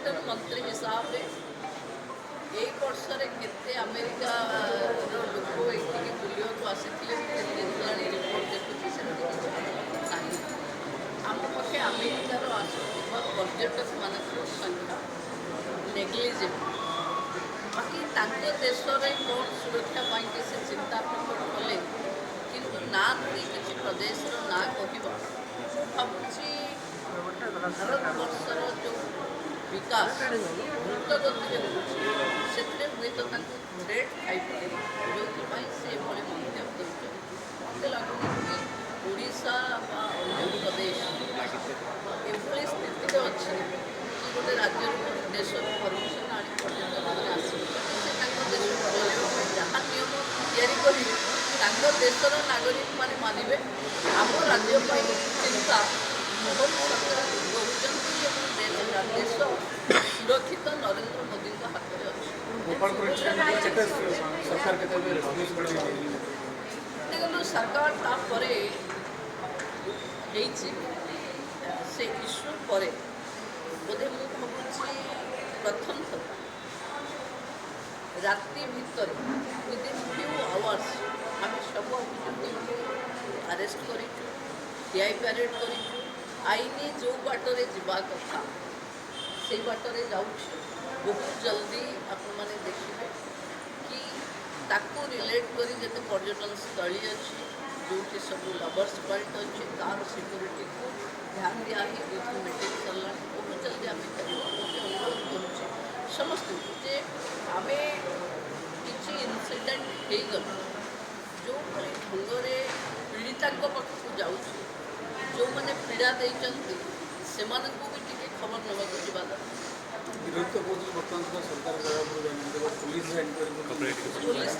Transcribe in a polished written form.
पर्यटन मंत्री हिसाब से एक वर्ष के अमेरिका लोक ये बुलिया आसी रिपोर्ट देखुची आम पाखे अमेरिकार आसुवा पर्यटक मान संख्या नेग्लिजेबल बाकी देश में कौन सुरक्षा पाई से चिंता प्रकट कले किंतु ना धरी किसी प्रदेश ना कह भावी भारत वर्षर जो विकास द्रुत गति से हुए तो थ्रेट खाई जो से मंत्य मत लगुनि कि ओडिशा अन्य प्रदेश एभली स्थित अच्छे कि गोटे राज्य देश परमिशन आनी पर्यटक मैंने आसवे जहाँ नियम या देशर नागरिक मैंने मानवे आम राज्य चिंता बहुत सरकार कहते देश सुरक्षित नरेंद्र मोदी हाथ में देखो सरकार तापर से इश्यू पर बोधे मुझे भावुँ प्रथम थर राति भितर विदिन फ्यू आवर्स आम सब अभियुक्त अरेस्ट कर डीआई पैरेड कर आईनी जो बाटरे जीवा कथा से बाटरे जाऊँ बहुत जल्दी आपण मैंने देखिए कि ताको रिलेट करी जते पर्यटन स्थली अच्छी जो सब लवर्स पॉइंट अच्छे तार सिक्योरिटी को ध्यान दिया ही मीटिंग सरला बहुत जल्दी आम अनुरोध करुचे समस्त जे आम किसी इनसीडेंट हो गल जो ढंगे पीड़िता पाखक जाऊँ जो मैंने पीड़ा देते से भी टी खबर नवाक जावा दरकार विरोध तो बहुत बर्तमान सरकार पुलिस पुलिस